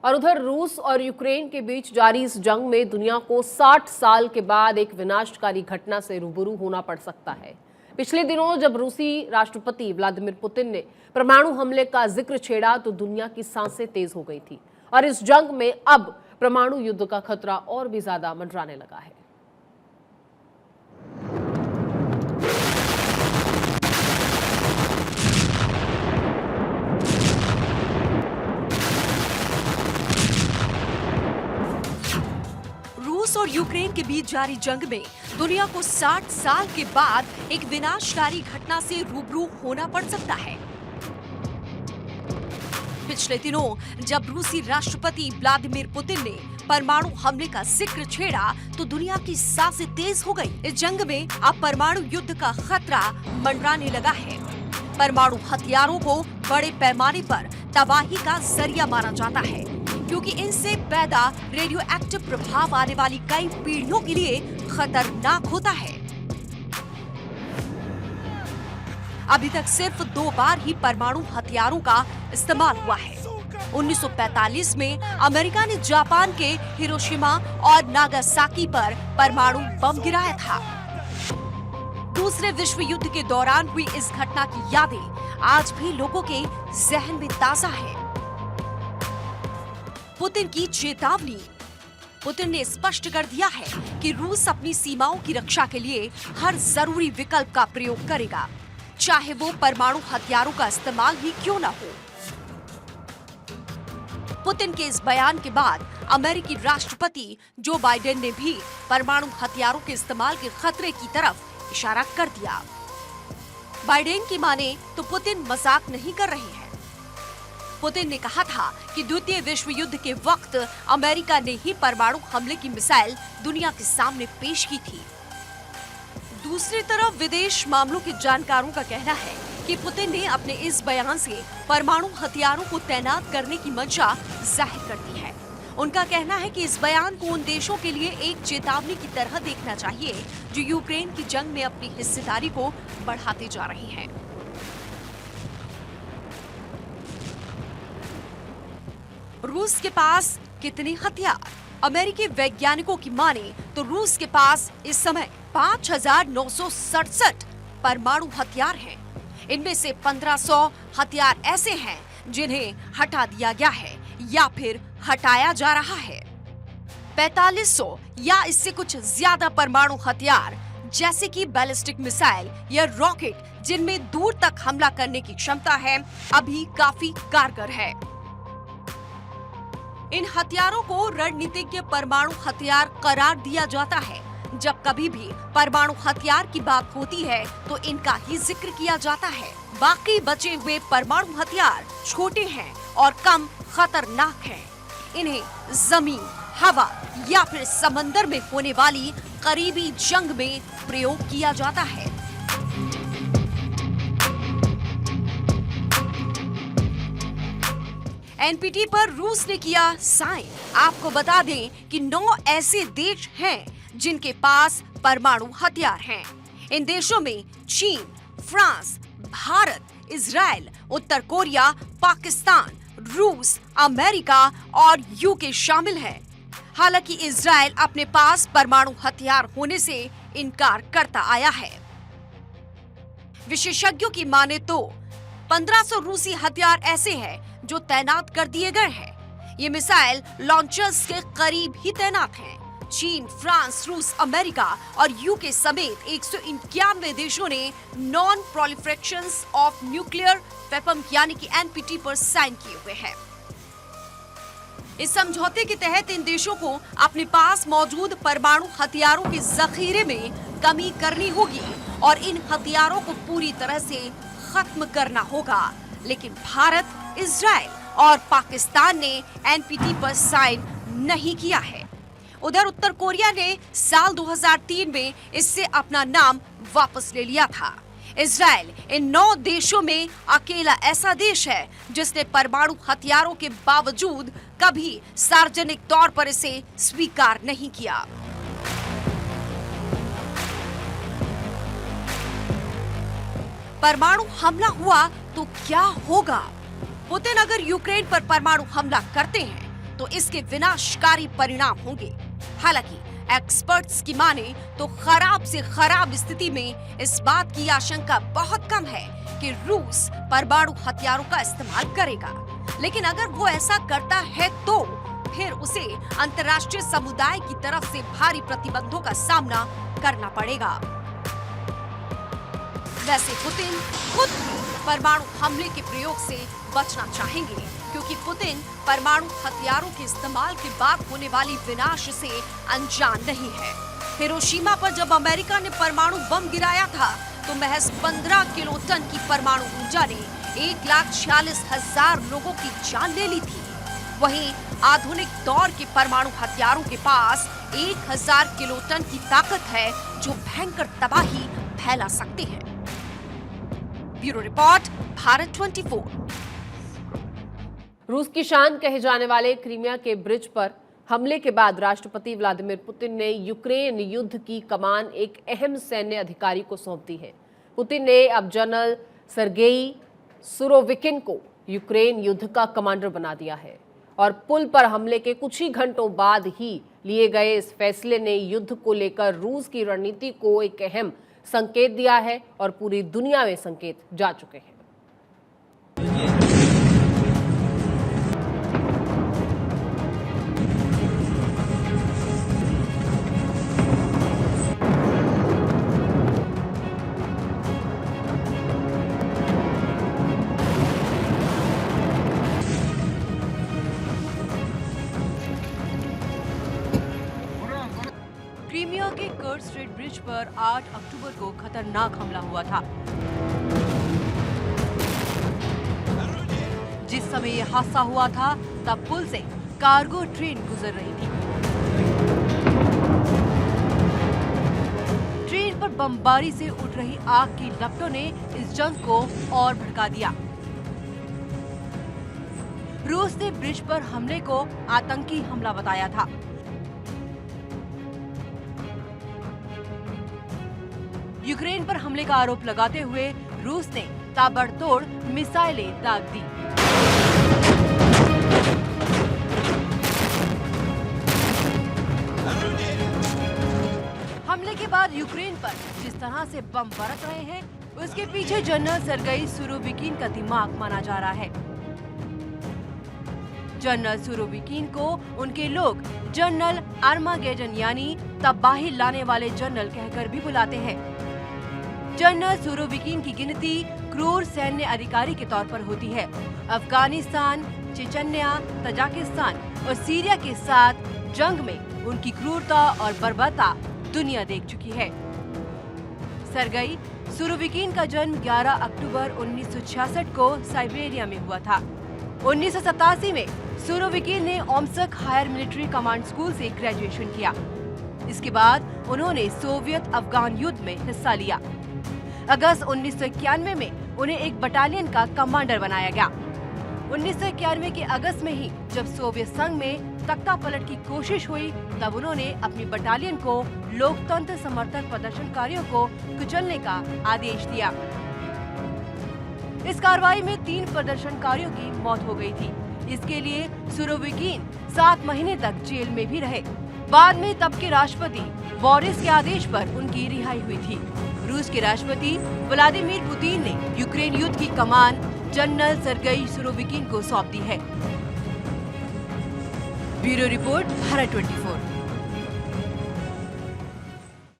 और उधर रूस और यूक्रेन के बीच जारी इस जंग में दुनिया को 60 साल के बाद एक विनाशकारी घटना से रूबरू होना पड़ सकता है। पिछले दिनों जब रूसी राष्ट्रपति व्लादिमीर पुतिन ने परमाणु हमले का जिक्र छेड़ा तो दुनिया की सांसें तेज हो गई थी और इस जंग में अब परमाणु युद्ध का खतरा और भी ज्यादा मंडराने लगा है। रूस और यूक्रेन के बीच जारी जंग में दुनिया को 60 साल के बाद एक विनाशकारी घटना से रूबरू होना पड़ सकता है। पिछले दिनों जब रूसी राष्ट्रपति व्लादिमीर पुतिन ने परमाणु हमले का जिक्र छेड़ा तो दुनिया की सांसें तेज हो गई। इस जंग में अब परमाणु युद्ध का खतरा मंडराने लगा है। परमाणु हथियारों को बड़े पैमाने पर तबाही का जरिया माना जाता है क्योंकि इनसे पैदा रेडियो एक्टिव प्रभाव आने वाली कई पीढ़ियों के लिए खतरनाक होता है। अभी तक सिर्फ 2 बार ही परमाणु हथियारों का इस्तेमाल हुआ है। 1945 में अमेरिका ने जापान के हिरोशिमा और नागासाकी पर परमाणु बम गिराया था। दूसरे विश्व युद्ध के दौरान हुई इस घटना की यादें आज भी लोगों के जहन में ताजा है। पुतिन की चेतावनी। पुतिन ने स्पष्ट कर दिया है कि रूस अपनी सीमाओं की रक्षा के लिए हर जरूरी विकल्प का प्रयोग करेगा, चाहे वो परमाणु हथियारों का इस्तेमाल ही क्यों न हो। पुतिन के इस बयान के बाद अमेरिकी राष्ट्रपति जो बाइडेन ने भी परमाणु हथियारों के इस्तेमाल के खतरे की तरफ इशारा कर दिया। बाइडेन की माने तो पुतिन मजाक नहीं कर रहे हैं। पुतिन ने कहा था कि द्वितीय विश्व युद्ध के वक्त अमेरिका ने ही परमाणु हमले की मिसाइल दुनिया के सामने पेश की थी। दूसरी तरफ विदेश मामलों के जानकारों का कहना है कि पुतिन ने अपने इस बयान से परमाणु हथियारों को तैनात करने की मंशा जाहिर कर दी है। उनका कहना है कि इस बयान को उन देशों के लिए एक चेतावनी की तरह देखना चाहिए जो यूक्रेन की जंग में अपनी हिस्सेदारी को बढ़ाते जा रहे हैं। रूस के पास कितने हथियार? अमेरिकी वैज्ञानिकों की माने तो रूस के पास इस समय 5,967 परमाणु हथियार हैं। इनमें से 1,500 हथियार ऐसे हैं जिन्हें हटा दिया गया है या फिर हटाया जा रहा है। 4,500 या इससे कुछ ज्यादा परमाणु हथियार जैसे कि बैलिस्टिक मिसाइल या रॉकेट जिनमें दूर तक हमला करने की क्षमता है अभी काफी कारगर है। इन हथियारों को रणनीतिज्ञ परमाणु हथियार करार दिया जाता है। जब कभी भी परमाणु हथियार की बात होती है तो इनका ही जिक्र किया जाता है। बाकी बचे हुए परमाणु हथियार छोटे हैं और कम खतरनाक हैं। इन्हें जमीन, हवा या फिर समंदर में होने वाली करीबी जंग में प्रयोग किया जाता है। एनपीटी पर रूस ने किया साइन। आपको बता दें कि 9 ऐसे देश हैं जिनके पास परमाणु हथियार हैं। इन देशों में चीन, फ्रांस, भारत, इजराइल, उत्तर कोरिया, पाकिस्तान, रूस, अमेरिका और यूके शामिल हैं। हालांकि इजराइल अपने पास परमाणु हथियार होने से इनकार करता आया है। विशेषज्ञों की माने तो 1,500 रूसी हथियार ऐसे हैं जो तैनात कर दिए गए हैं। ये मिसाइल लॉन्चर्स के करीब ही तैनात हैं। चीन, फ्रांस, रूस, अमेरिका और यूके समेत 191 देशों ने non proliferation of nuclear weapon यानी कि एनपीटी पर साइन किए हुए हैं। इस समझौते के तहत इन देशों को अपने पास मौजूद परमाणु हथियारों के जखीरे में कमी करनी होगी और इन हथियारों को पूरी तरह से खत्म करना होगा। लेकिन भारत, इजराइल और पाकिस्तान ने एनपीटी पर साइन नहीं किया है। उधर उत्तर कोरिया ने साल 2003 में इससे अपना नाम वापस ले लिया था। इजराइल इन 9 देशों में अकेला ऐसा देश है जिसने परमाणु हथियारों के बावजूद कभी सार्वजनिक तौर पर इसे स्वीकार नहीं किया। परमाणु हमला हुआ तो क्या होगा? पुतिन अगर यूक्रेन पर परमाणु हमला करते हैं तो इसके विनाशकारी परिणाम होंगे। हालांकि एक्सपर्ट्स की माने तो खराब से खराब स्थिति में इस बात की आशंका बहुत कम है कि रूस परमाणु हथियारों का इस्तेमाल करेगा। लेकिन अगर वो ऐसा करता है तो फिर उसे अंतर्राष्ट्रीय समुदाय की तरफ से भारी प्रतिबंधों का सामना करना पड़ेगा। वैसे पुतिन खुद भी परमाणु हमले के प्रयोग से बचना चाहेंगे, क्योंकि पुतिन परमाणु हथियारों के इस्तेमाल के बाद होने वाली विनाश से अनजान नहीं है। हिरोशिमा पर जब अमेरिका ने परमाणु बम गिराया था तो महज 15 किलोटन की परमाणु ऊर्जा ने 1,46,000 लोगों की जान ले ली थी। वहीं आधुनिक दौर के परमाणु हथियारों के पास 1,000 किलोटन की ताकत है, जो भयंकर तबाही फैला सकते हैं। Bureau report, Bharat 24। रूस की शान कहे जाने वाले क्रीमिया के ब्रिज पर हमले के बाद राष्ट्रपति व्लादिमीर पुतिन ने यूक्रेन युद्ध की कमान एक अहम सैन्य अधिकारी को सौंप दी है। पुतिन ने अब जनरल सर्गेई सुरोविकिन को यूक्रेन युद्ध का कमांडर बना दिया है और पुल पर हमले के कुछ ही घंटों बाद ही लिए गए इस फैसले ने युद्ध को लेकर रूस की रणनीति को एक अहम संकेत दिया है और पूरी दुनिया में संकेत जा चुके हैं। क्रीमिया के कर्ट स्ट्रेट ब्रिज पर 8 अक्टूबर को खतरनाक हमला हुआ था। जिस समय यह हादसा हुआ था तब पुल से कार्गो ट्रेन गुजर रही थी। ट्रेन पर बमबारी से उठ रही आग की लपटों ने इस जंग को और भड़का दिया। रूस ने ब्रिज पर हमले को आतंकी हमला बताया था। यूक्रेन पर हमले का आरोप लगाते हुए रूस ने ताबड़तोड़ मिसाइलें दाग दी। हमले के बाद यूक्रेन पर जिस तरह से बम बरस रहे हैं, उसके पीछे जनरल सर्गेई सुरोविकिन का दिमाग माना जा रहा है। जनरल सुरोविकिन को उनके लोग जनरल आर्मागेडन यानी तबाही लाने वाले जनरल कहकर भी बुलाते हैं। जनरल सुरोविकिन की गिनती क्रूर सैन्य अधिकारी के तौर पर होती है। अफगानिस्तान, चेचन्या, तजाकिस्तान और सीरिया के साथ जंग में उनकी क्रूरता और बर्बरता दुनिया देख चुकी है। सर्गेई सुरोविकिन का जन्म 11 अक्टूबर 1966 को साइबेरिया में हुआ था। 1987 में सुरोविकिन ने Omsk higher military command school से ग्रेजुएशन किया। इसके बाद उन्होंने सोवियत अफगान युद्ध में हिस्सा लिया। अगस्त 1991 में उन्हें एक बटालियन का कमांडर बनाया गया। 1991 के अगस्त में ही जब सोवियत संघ में तख्ता पलट की कोशिश हुई, तब उन्होंने अपनी बटालियन को लोकतंत्र समर्थक प्रदर्शनकारियों को कुचलने का आदेश दिया। इस कार्रवाई में 3 प्रदर्शनकारियों की मौत हो गई थी। इसके लिए सुरोविकिन 7 महीने तक जेल में भी रहे। बाद में तब के राष्ट्रपति बोरिस के आदेश पर उनकी रिहाई हुई थी। रूस के राष्ट्रपति व्लादिमीर पुतिन ने यूक्रेन युद्ध की कमान जनरल सर्गेई सुरोविकिन को सौंप दी है। Bureau report, Bharat 24।